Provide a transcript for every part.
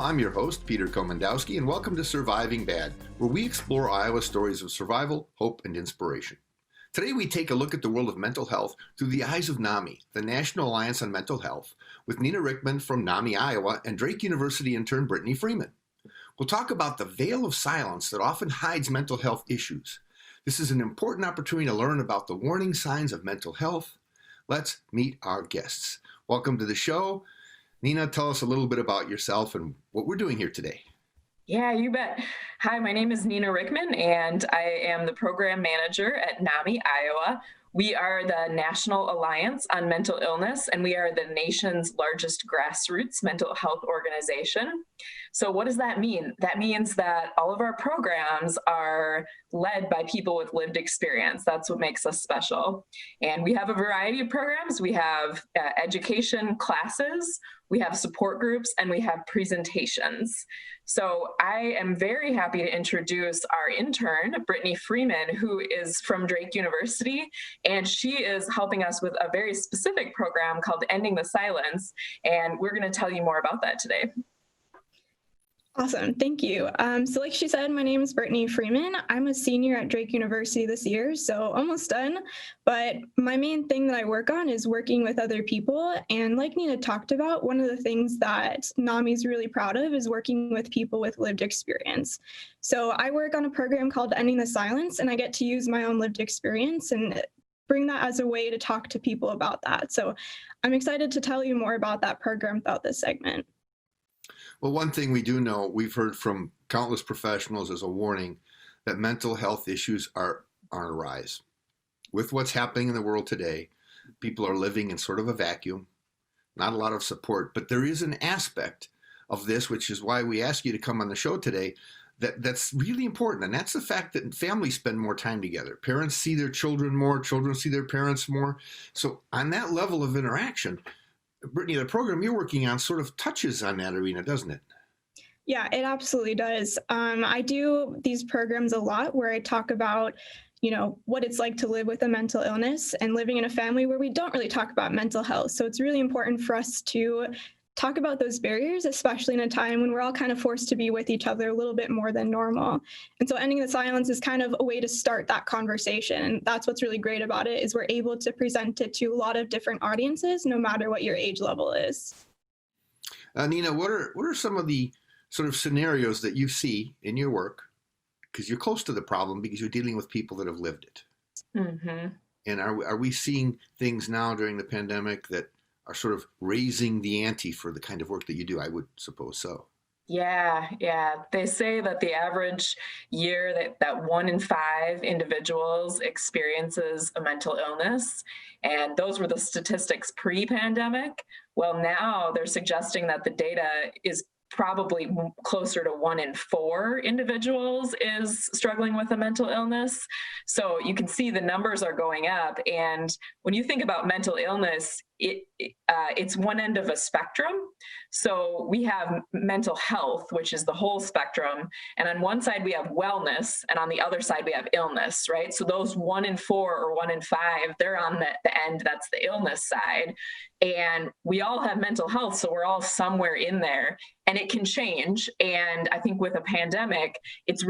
I'm your host, Peter Komendowski, and welcome to Surviving Bad, where we explore Iowa stories of survival, hope, and inspiration. Today we take a look at the world of mental health through the eyes of NAMI, the National Alliance on Mental Health, with Nina Rickman from NAMI, Iowa, and Drake University intern Brittany Freeman. We'll talk about the veil of silence that often hides mental health issues. This is an important opportunity to learn about the warning signs of mental health. Let's meet our guests. Welcome to the show. Nina, tell us a little bit about yourself and what we're doing here today. Yeah, you bet. Hi, my name is Nina Rickman, and I am the program manager at NAMI, Iowa. We are the National Alliance on Mental Illness, and we are the nation's largest grassroots mental health organization. So what does that mean? That means that all of our programs are led by people with lived experience. That's what makes us special. And we have a variety of programs. We have education classes, we have support groups, and we have presentations. So I am very happy to introduce our intern, Brittany Freeman, who is from Drake University, and she is helping us with a very specific program called Ending the Silence, and we're going to tell you more about that today. Awesome, thank you. So like she said, my name is Brittany Freeman. I'm a senior at Drake University this year, so almost done. But my main thing that I work on is working with other people. And like Nina talked about, one of the things that NAMI is really proud of is working with people with lived experience. So I work on a program called Ending the Silence, and I get to use my own lived experience and bring that as a way to talk to people about that. So I'm excited to tell you more about that program throughout this segment. Well, one thing we do know, we've heard from countless professionals as a warning that mental health issues are on a rise. With what's happening in the world today, people are living in sort of a vacuum, not a lot of support, but there is an aspect of this, which is why we ask you to come on the show today, that's really important. And that's the fact that families spend more time together. Parents see their children more, children see their parents more. So on that level of interaction, Brittany, the program you're working on sort of touches on that arena, doesn't it? Yeah, it absolutely does. I do these programs a lot where I talk about, what it's like to live with a mental illness and living in a family where we don't really talk about mental health. So it's really important for us to talk about those barriers, especially in a time when we're all kind of forced to be with each other a little bit more than normal. And so Ending the Silence is kind of a way to start that conversation. And that's what's really great about it, is we're able to present it to a lot of different audiences, no matter what your age level is. Nina, what are some of the sort of scenarios that you see in your work? Because you're close to the problem because you're dealing with people that have lived it. Mm-hmm. And are we seeing things now during the pandemic that are sort of raising the ante for the kind of work that you do? I would suppose so. Yeah. They say that the average year that 1 in 5 individuals experiences a mental illness, and those were the statistics pre-pandemic. Well, now they're suggesting that the data is probably closer to 1 in 4 individuals is struggling with a mental illness. So you can see the numbers are going up. And when you think about mental illness, it's one end of a spectrum. So we have mental health, which is the whole spectrum. And on one side, we have wellness. And on the other side, we have illness, right? So those 1 in 4 or 1 in 5, they're on the end, that's the illness side. And we all have mental health. So we're all somewhere in there, and it can change. And I think with a pandemic, it's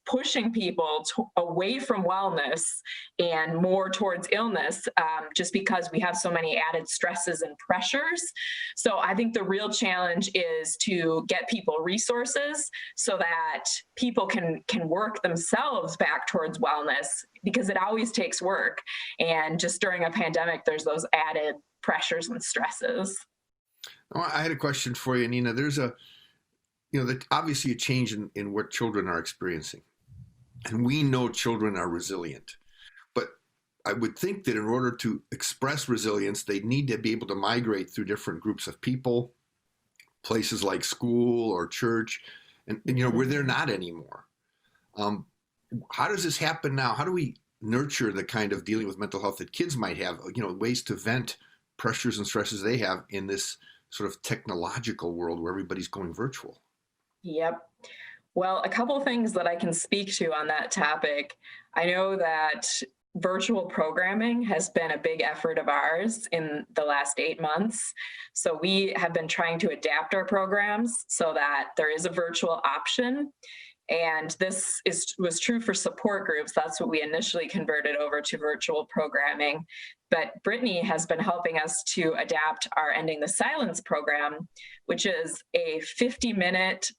pushing people away from wellness and more towards illness, just because we have so many added stresses and pressures. So I think the real challenge is to get people resources so that people can work themselves back towards wellness, because it always takes work. And just during a pandemic, there's those added pressures and stresses. I had a question for you, Nina. There's obviously a change in what children are experiencing. And we know children are resilient. But I would think that in order to express resilience, they need to be able to migrate through different groups of people, places like school or church, and where they're not anymore. How does this happen now? How do we nurture the kind of dealing with mental health that kids might have, ways to vent pressures and stresses they have in this sort of technological world where everybody's going virtual? Yep. Well, a couple of things that I can speak to on that topic. I know that virtual programming has been a big effort of ours in the last 8 months. So we have been trying to adapt our programs so that there is a virtual option. And this was true for support groups. That's what we initially converted over to virtual programming. But Brittany has been helping us to adapt our Ending the Silence program, which is a 50-minute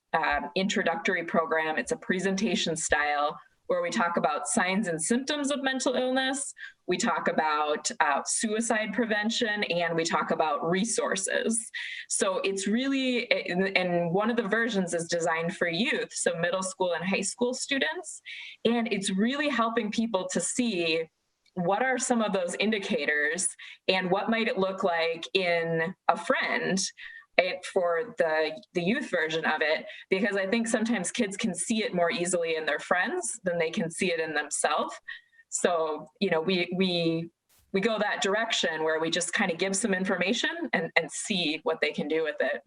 introductory program. It's a presentation style where we talk about signs and symptoms of mental illness, we talk about suicide prevention, and we talk about resources. So it's really, and one of the versions is designed for youth, so middle school and high school students, and it's really helping people to see what are some of those indicators and what might it look like in a friend for the youth version of it, because I think sometimes kids can see it more easily in their friends than they can see it in themselves. So, we go that direction where we just kind of give some information and see what they can do with it.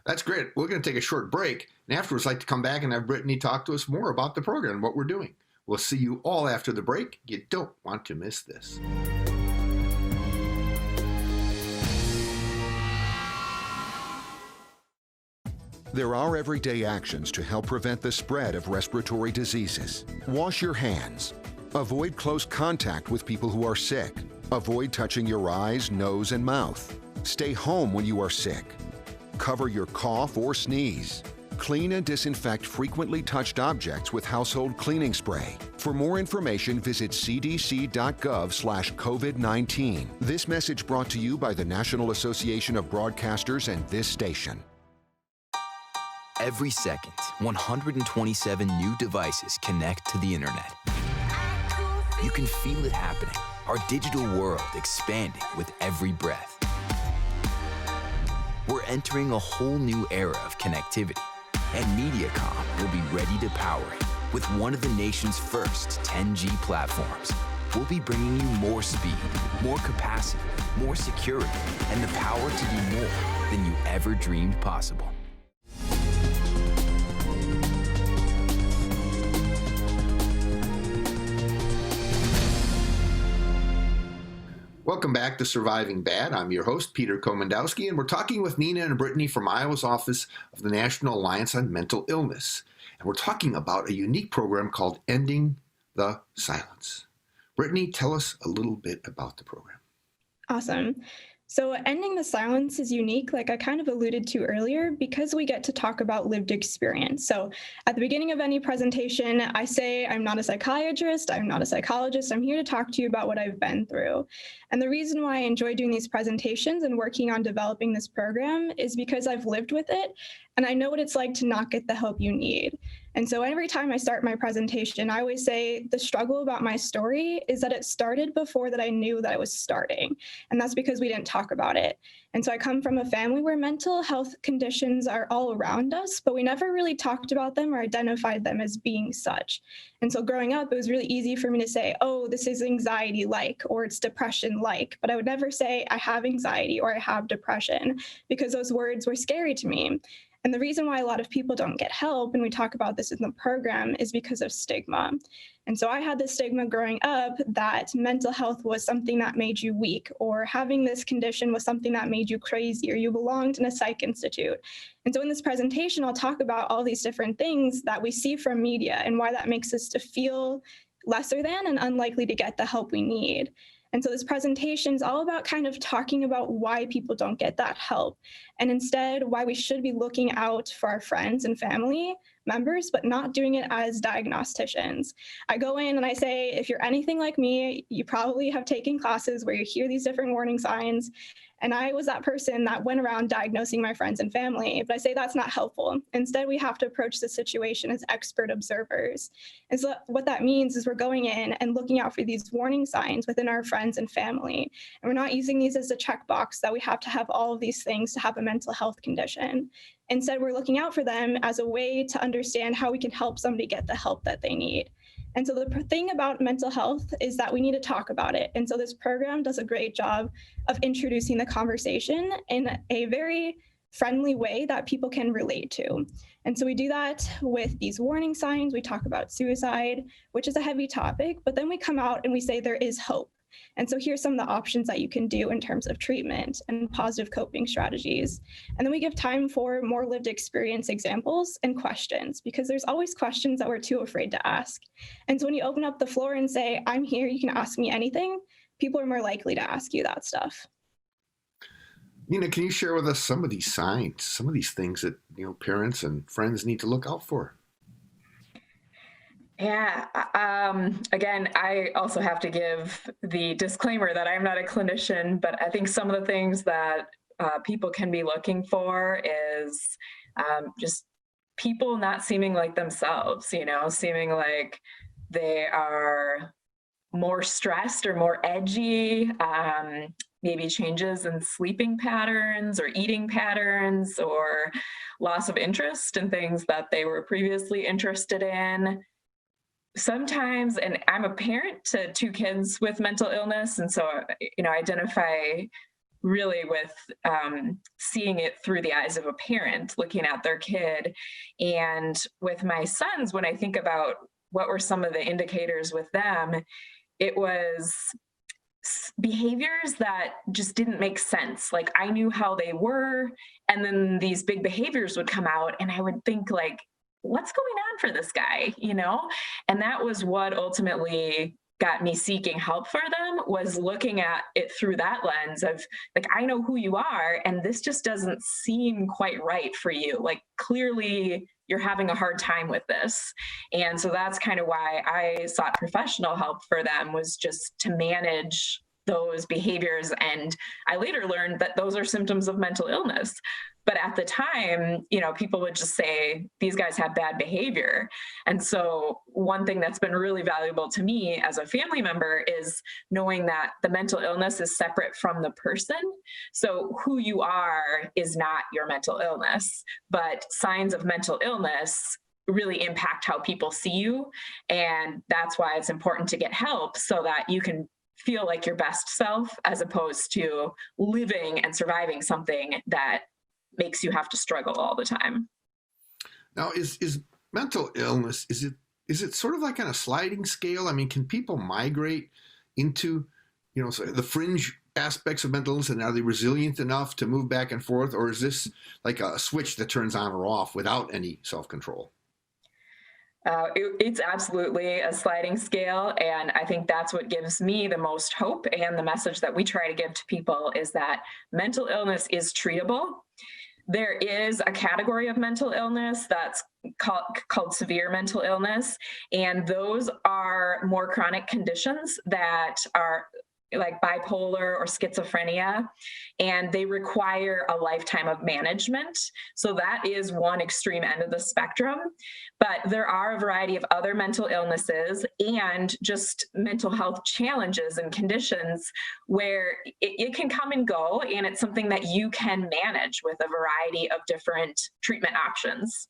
That's great. We're going to take a short break, and afterwards I'd like to come back and have Brittany talk to us more about the program and what we're doing. We'll see you all after the break. You don't want to miss this. There are everyday actions to help prevent the spread of respiratory diseases. Wash your hands. Avoid close contact with people who are sick. Avoid touching your eyes, nose, and mouth. Stay home when you are sick. Cover your cough or sneeze. Clean and disinfect frequently touched objects with household cleaning spray. For more information, visit cdc.gov/COVID-19. This message brought to you by the National Association of Broadcasters and this station. Every second, 127 new devices connect to the internet. You can feel it happening. Our digital world expanding with every breath. We're entering a whole new era of connectivity, and Mediacom will be ready to power it with one of the nation's first 10G platforms. We'll be bringing you more speed, more capacity, more security, and the power to do more than you ever dreamed possible. Welcome back to Surviving Bad. I'm your host, Peter Komendowski, and we're talking with Nina and Brittany from Iowa's Office of the National Alliance on Mental Illness. And we're talking about a unique program called Ending the Silence. Brittany, tell us a little bit about the program. Awesome. So Ending the Silence is unique, like I kind of alluded to earlier, because we get to talk about lived experience. So at the beginning of any presentation, I say, I'm not a psychiatrist, I'm not a psychologist, I'm here to talk to you about what I've been through. And the reason why I enjoy doing these presentations and working on developing this program is because I've lived with it, and I know what it's like to not get the help you need. And so every time I start my presentation, I always say the struggle about my story is that it started before that I knew that I was starting. And that's because we didn't talk about it. And so I come from a family where mental health conditions are all around us, but we never really talked about them or identified them as being such. And so growing up, it was really easy for me to say, oh, this is anxiety-like, or it's depression-like. But I would never say I have anxiety or I have depression, because those words were scary to me. And the reason why a lot of people don't get help, and we talk about this in the program, is because of stigma. And so I had this stigma growing up that mental health was something that made you weak, or having this condition was something that made you crazy, or you belonged in a psych institute. And so in this presentation, I'll talk about all these different things that we see from media and why that makes us to feel lesser than and unlikely to get the help we need. And so this presentation is all about kind of talking about why people don't get that help, and instead why we should be looking out for our friends and family members, but not doing it as diagnosticians. I go in and I say, if you're anything like me, you probably have taken classes where you hear these different warning signs. And I was that person that went around diagnosing my friends and family, but I say that's not helpful. Instead, we have to approach the situation as expert observers. And so what that means is we're going in and looking out for these warning signs within our friends and family. And we're not using these as a checkbox that we have to have all of these things to have a mental health condition. Instead, we're looking out for them as a way to understand how we can help somebody get the help that they need. And so the thing about mental health is that we need to talk about it. And so this program does a great job of introducing the conversation in a very friendly way that people can relate to. And so we do that with these warning signs. We talk about suicide, which is a heavy topic, but then we come out and we say there is hope. And so here's some of the options that you can do in terms of treatment and positive coping strategies. And then we give time for more lived experience examples and questions, because there's always questions that we're too afraid to ask. And so when you open up the floor and say, I'm here, you can ask me anything, people are more likely to ask you that stuff. Nina, can you share with us some of these signs, some of these things that, parents and friends need to look out for? Yeah. Again, I also have to give the disclaimer that I'm not a clinician, but I think some of the things that people can be looking for is just people not seeming like themselves, seeming like they are more stressed or more edgy, maybe changes in sleeping patterns or eating patterns, or loss of interest in things that they were previously interested in. Sometimes, and I'm a parent to 2 kids with mental illness, and so, identify really with seeing it through the eyes of a parent, looking at their kid. And with my sons, when I think about what were some of the indicators with them, it was behaviors that just didn't make sense. Like, I knew how they were, and then these big behaviors would come out, and I would think, like, what's going on for this guy, And that was what ultimately got me seeking help for them, was looking at it through that lens of, like, I know who you are, and this just doesn't seem quite right for you. Like, clearly you're having a hard time with this. And so that's kind of why I sought professional help for them, was just to manage those behaviors. And I later learned that those are symptoms of mental illness. But at the time, people would just say, these guys have bad behavior. And so one thing that's been really valuable to me as a family member is knowing that the mental illness is separate from the person. So who you are is not your mental illness, but signs of mental illness really impact how people see you. And that's why it's important to get help, so that you can feel like your best self, as opposed to living and surviving something that makes you have to struggle all the time. Now, is mental illness, is it sort of like on a sliding scale? I mean, can people migrate into, the fringe aspects of mental illness, and are they resilient enough to move back and forth? Or is this like a switch that turns on or off without any self-control? It's absolutely a sliding scale. And I think that's what gives me the most hope. And the message that we try to give to people is that mental illness is treatable. There is a category of mental illness that's called severe mental illness. And those are more chronic conditions that are like bipolar or schizophrenia, and they require a lifetime of management. So that is one extreme end of the spectrum. But there are a variety of other mental illnesses and just mental health challenges and conditions where it can come and go, and it's something that you can manage with a variety of different treatment options.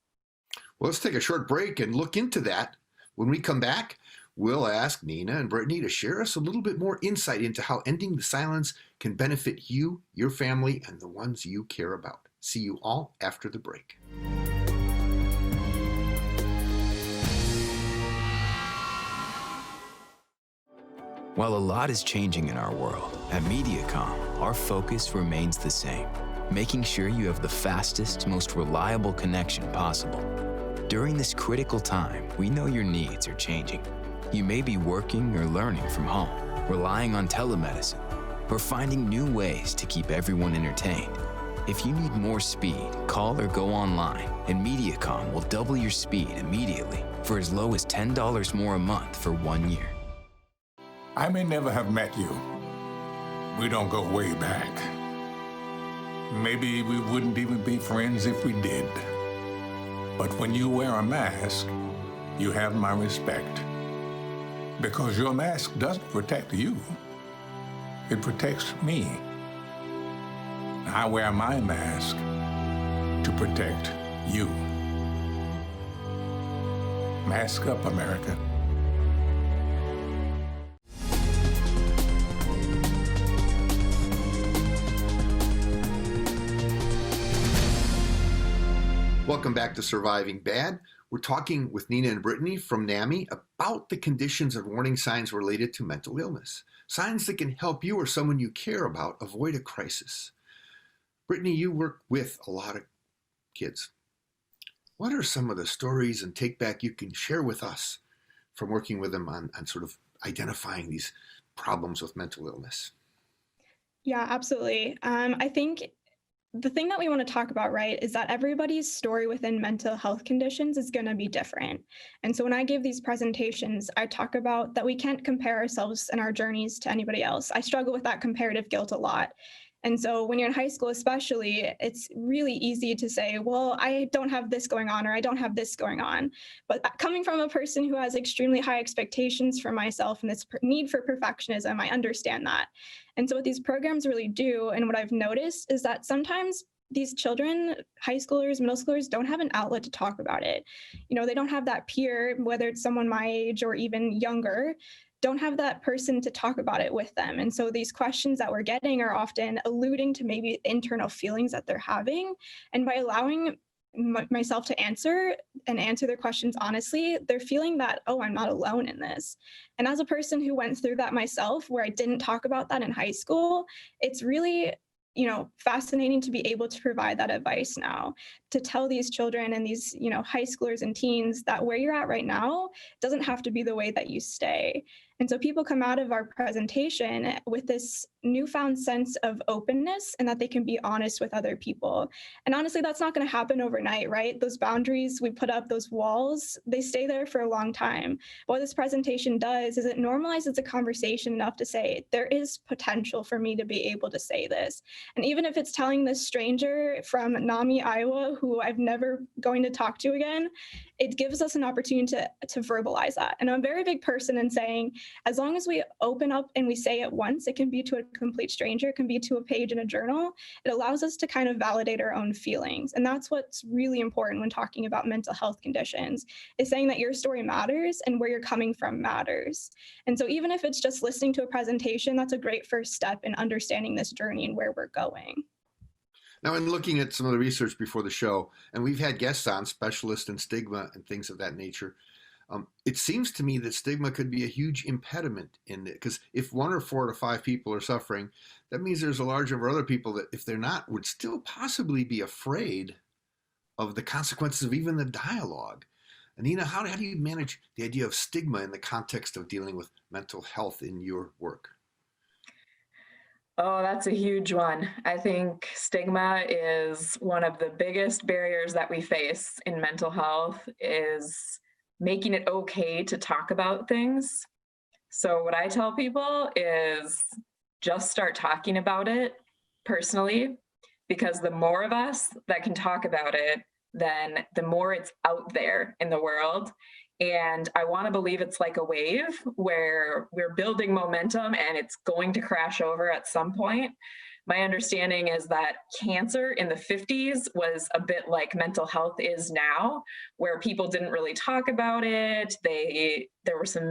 Well, let's take a short break and look into that. When we come back, we'll ask Nina and Brittany to share us a little bit more insight into how ending the silence can benefit you, your family, and the ones you care about. See you all after the break. While a lot is changing in our world, at Mediacom, our focus remains the same, making sure you have the fastest, most reliable connection possible. During this critical time, we know your needs are changing. You may be working or learning from home, relying on telemedicine, or finding new ways to keep everyone entertained. If you need more speed, call or go online, and Mediacom will double your speed immediately for as low as $10 more a month for 1 year. I may never have met you. We don't go way back. Maybe we wouldn't even be friends if we did. But when you wear a mask, you have my respect. Because your mask doesn't protect you. It protects me. I wear my mask to protect you. Mask up, America. Welcome back to Surviving Bad. We're talking with Nina and Brittany from NAMI about the conditions and warning signs related to mental illness. Signs that can help you or someone you care about avoid a crisis. Brittany, you work with a lot of kids. What are some of the stories and take back you can share with us from working with them on sort of identifying these problems with mental illness? Yeah, absolutely. I think the thing that we want to talk about, right, is that everybody's story within mental health conditions is going to be different. And so when I give these presentations, I talk about that we can't compare ourselves and our journeys to anybody else. I struggle with that comparative guilt a lot. And so when you're in high school, especially, it's really easy to say, well, I don't have this going on, or I don't have this going on. But coming from a person who has extremely high expectations for myself and this need for perfectionism, I understand that. And so what these programs really do, and what I've noticed, is that sometimes these children, high schoolers, middle schoolers, don't have an outlet to talk about it. You know, they don't have that peer, whether it's someone my age or even younger, don't have that person to talk about it with them. And so these questions that we're getting are often alluding to maybe internal feelings that they're having. And by allowing myself to answer their questions honestly, they're feeling that, oh, I'm not alone in this. And as a person who went through that myself, where I didn't talk about that in high school, it's really, fascinating to be able to provide that advice now, to tell these children and these, high schoolers and teens that where you're at right now doesn't have to be the way that you stay. And so people come out of our presentation with this newfound sense of openness and that they can be honest with other people. And honestly, that's not going to happen overnight, right? Those boundaries we put up, those walls, they stay there for a long time. What this presentation does is it normalizes the conversation enough to say, there is potential for me to be able to say this. And even if it's telling this stranger from NAMI, Iowa, who I've never going to talk to again, it gives us an opportunity to verbalize that. And I'm a very big person in saying, as long as we open up and we say it once, it can be to a complete stranger, it can be to a page in a journal. It allows us to kind of validate our own feelings. And that's what's really important when talking about mental health conditions, is saying that your story matters and where you're coming from matters. And so even if it's just listening to a presentation, that's a great first step in understanding this journey and where we're going. Now, in looking at some of the research before the show, and we've had guests on, specialists in stigma and things of that nature, it seems to me that stigma could be a huge impediment in it, because if 1 or 4 to 5 people are suffering, that means there's a large number of other people that, if they're not, would still possibly be afraid of the consequences of even the dialogue. Anina, how do you manage the idea of stigma in the context of dealing with mental health in your work? Oh, that's a huge one. I think stigma is one of the biggest barriers that we face in mental health, is making it okay to talk about things. So what I tell people is just start talking about it personally, because the more of us that can talk about it, then the more it's out there in the world. And I want to believe it's like a wave where we're building momentum and it's going to crash over at some point. My understanding is that cancer in the 50s was a bit like mental health is now, where people didn't really talk about it. There were some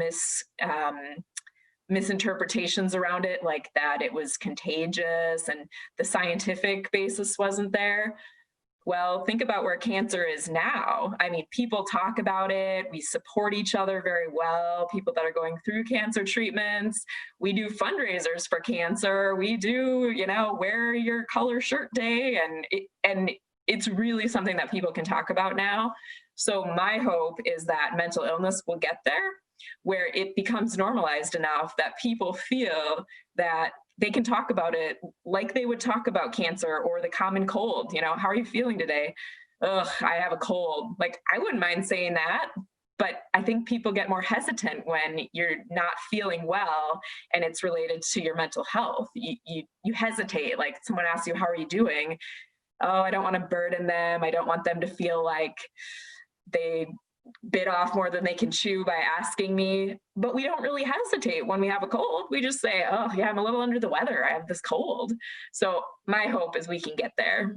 misinterpretations around it, like that it was contagious and the scientific basis wasn't there. Well, think about where cancer is now. I mean, people talk about it. We support each other very well. People that are going through cancer treatments. We do fundraisers for cancer. We do, wear your color shirt day. And it's really something that people can talk about now. So my hope is that mental illness will get there, where it becomes normalized enough that people feel that they can talk about it like they would talk about cancer or the common cold. How are you feeling today? Ugh, I have a cold. Like, I wouldn't mind saying that, but I think people get more hesitant when you're not feeling well and it's related to your mental health. You hesitate. Like, someone asks you, how are you doing? Oh, I don't want to burden them. I don't want them to feel like they bit off more than they can chew by asking me. But we don't really hesitate when we have a cold. We just say, oh yeah, I'm a little under the weather. I have this cold. So my hope is we can get there.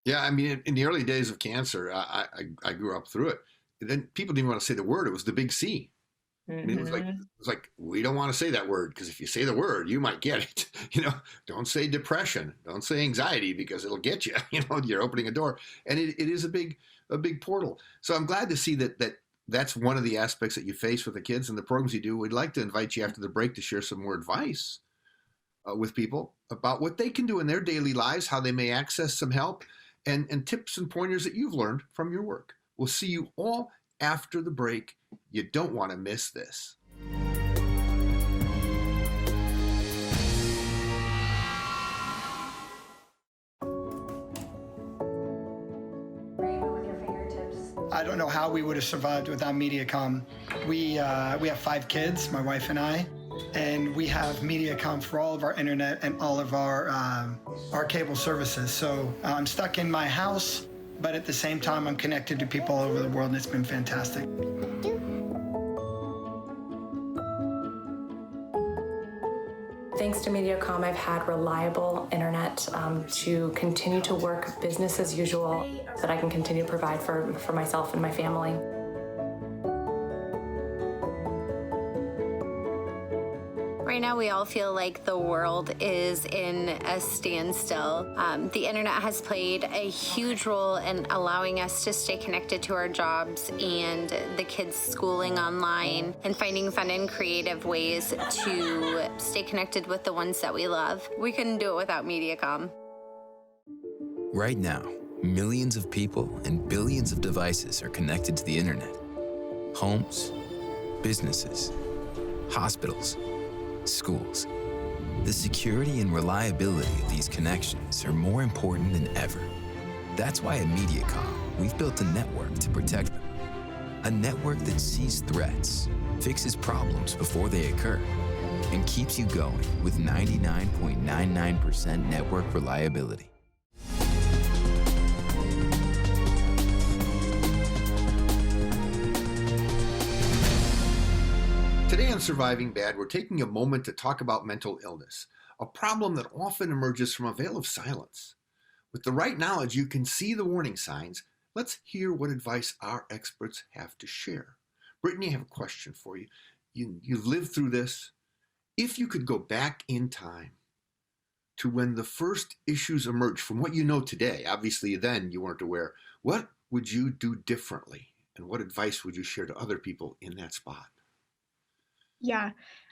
Yeah, I mean, in the early days of cancer, I grew up through it. And then people didn't want to say the word. It was the big C. I mean, it's like, we don't want to say that word because if you say the word, you might get it. Don't say depression, don't say anxiety because it'll get you. You're opening a door, and it is a big portal. So I'm glad to see that's one of the aspects that you face with the kids and the programs you do. We'd like to invite you after the break to share some more advice with people about what they can do in their daily lives, how they may access some help, and tips and pointers that you've learned from your work. We'll see you all after the break. You don't want to miss this. I don't know how we would have survived without Mediacom. We have 5 kids, my wife and I, and we have Mediacom for all of our internet and all of our cable services. So I'm stuck in my house, but at the same time, I'm connected to people all over the world, and it's been fantastic. Thanks to Mediacom, I've had reliable internet to continue to work business as usual, that I can continue to provide for myself and my family. Right now, we all feel like the world is in a standstill. The internet has played a huge role in allowing us to stay connected to our jobs and the kids' schooling online and finding fun and creative ways to stay connected with the ones that we love. We couldn't do it without Mediacom. Right now, millions of people and billions of devices are connected to the internet. Homes, businesses, hospitals, schools. The security and reliability of these connections are more important than ever. That's why at Mediacom, we've built a network to protect them. A network that sees threats, fixes problems before they occur, and keeps you going with 99.99% network reliability. Today on Surviving Bad, we're taking a moment to talk about mental illness, a problem that often emerges from a veil of silence. With the right knowledge, you can see the warning signs. Let's hear what advice our experts have to share. Brittany, I have a question for you. You've lived through this. If you could go back in time to when the first issues emerged, from what you know today, obviously then you weren't aware, what would you do differently? And what advice would you share to other people in that spot? Yeah,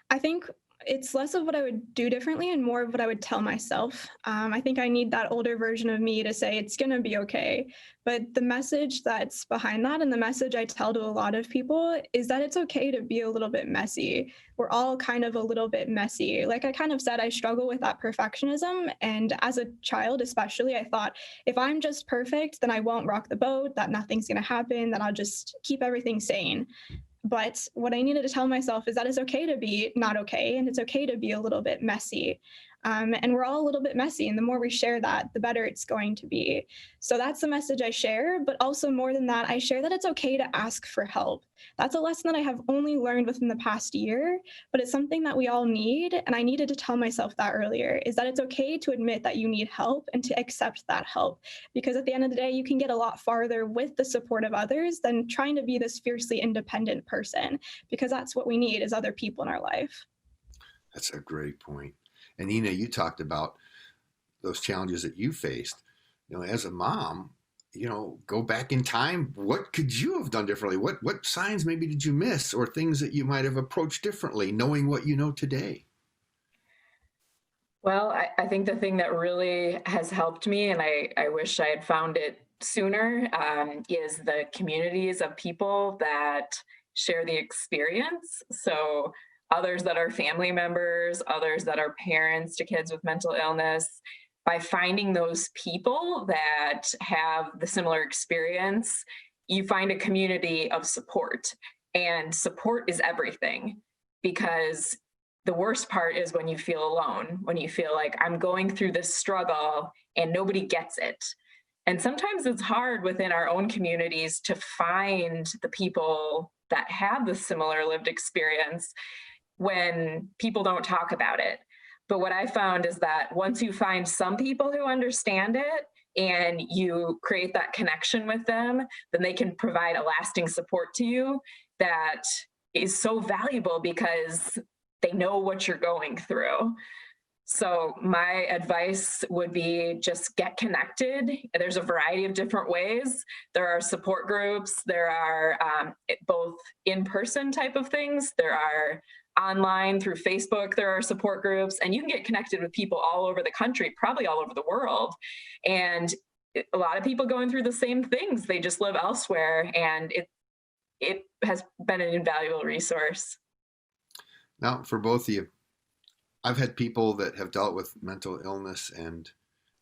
I think it's less of what I would do differently and more of what I would tell myself. I think I need that older version of me to say it's going to be okay. But the message that's behind that, and the message I tell to a lot of people, is that it's okay to be a little bit messy. We're all kind of a little bit messy. Like I kind of said, I struggle with that perfectionism. And as a child, especially, I thought if I'm just perfect, then I won't rock the boat, that nothing's going to happen, that I'll just keep everything sane. But what I needed to tell myself is that it's okay to be not okay, and it's okay to be a little bit messy. And we're all a little bit messy, and the more we share that, the better it's going to be. So that's the message I share, but also more than that, I share that it's okay to ask for help. That's a lesson that I have only learned within the past year, but it's something that we all need, and I needed to tell myself that earlier, is that it's okay to admit that you need help and to accept that help, because at the end of the day, you can get a lot farther with the support of others than trying to be this fiercely independent person, because that's what we need, is other people in our life. That's a great point. And Nina, you talked about those challenges that you faced. As a mom, go back in time. What could you have done differently? What signs maybe did you miss, or things that you might have approached differently, knowing what you know today? Well, I think the thing that really has helped me, and I wish I had found it sooner, is the communities of people that share the experience. So others that are family members, others that are parents to kids with mental illness. By finding those people that have the similar experience, you find a community of support. And support is everything, because the worst part is when you feel alone, when you feel like I'm going through this struggle and nobody gets it. And sometimes it's hard within our own communities to find the people that have the similar lived experience when people don't talk about it. But what I found is that once you find some people who understand it and you create that connection with them, then they can provide a lasting support to you that is so valuable because they know what you're going through. So my advice would be just get connected. There's a variety of different ways. There are support groups. There are both in-person type of things. There are online through Facebook. There are support groups, and you can get connected with people all over the country, probably all over the world. And a lot of people going through the same things. They just live elsewhere, and it has been an invaluable resource. Now, for both of you, I've had people that have dealt with mental illness and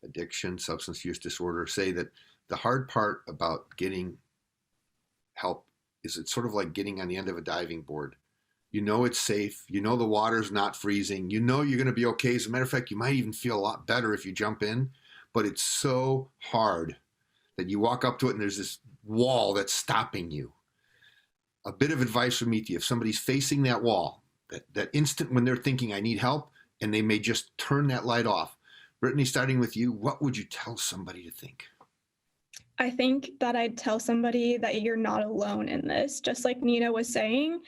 addiction, substance use disorder, say that the hard part about getting help is it's sort of like getting on the end of a diving board. You know it's safe. You know the water's not freezing. You know you're going to be okay. As a matter of fact, you might even feel a lot better if you jump in, but it's so hard that you walk up to it and there's this wall that's stopping you. A bit of advice from me to you: if somebody's facing that wall, that instant when they're thinking, I need help, and they may just turn that light off. Brittany, starting with you, what would you tell somebody to think? I think that I'd tell somebody that you're not alone in this. Just like Nina was saying,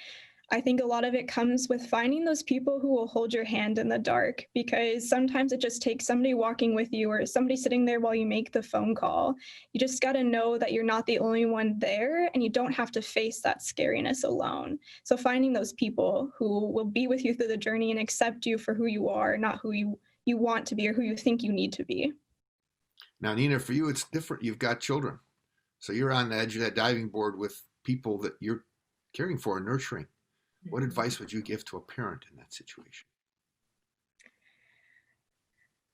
I think a lot of it comes with finding those people who will hold your hand in the dark, because sometimes it just takes somebody walking with you or somebody sitting there while you make the phone call. You just got to know that you're not the only one there, and you don't have to face that scariness alone. So finding those people who will be with you through the journey and accept you for who you are, not who you want to be or who you think you need to be. Now, Nina, for you, it's different. You've got children. So you're on the edge of that diving board with people that you're caring for and nurturing. What advice would you give to a parent in that situation?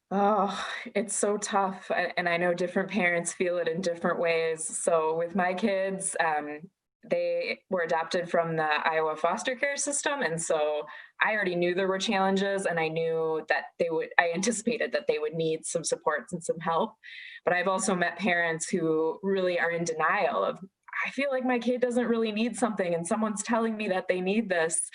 Oh, it's so tough. And I know different parents feel it in different ways. So with my kids, they were adopted from the Iowa foster care system. And so I already knew there were challenges, and I knew that I anticipated that they would need some supports and some help. But I've also met parents who really are in denial of, I feel like my kid doesn't really need something, and someone's telling me that they need this.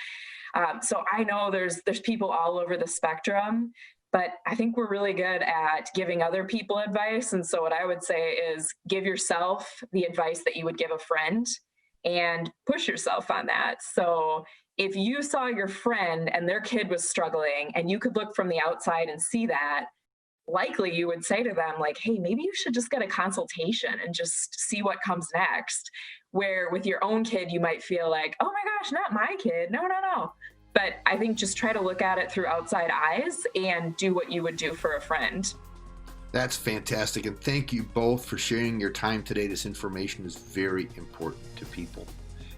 So I know there's people all over the spectrum, but I think we're really good at giving other people advice. And so what I would say is give yourself the advice that you would give a friend and push yourself on that. So if you saw your friend and their kid was struggling and you could look from the outside and see that, likely you would say to them, like, hey, maybe you should just get a consultation and just see what comes next. Where with your own kid, you might feel like, oh my gosh, not my kid. No. But I think just try to look at it through outside eyes and do what you would do for a friend. That's fantastic. And thank you both for sharing your time today. This information is very important to people.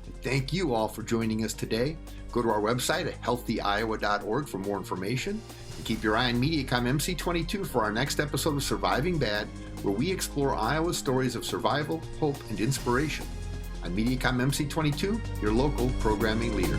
And thank you all for joining us today. Go to our website at healthyiowa.org for more information. And keep your eye on Mediacom MC22 for our next episode of Surviving Bad, where we explore Iowa's stories of survival, hope, and inspiration. On Mediacom MC22, your local programming leader.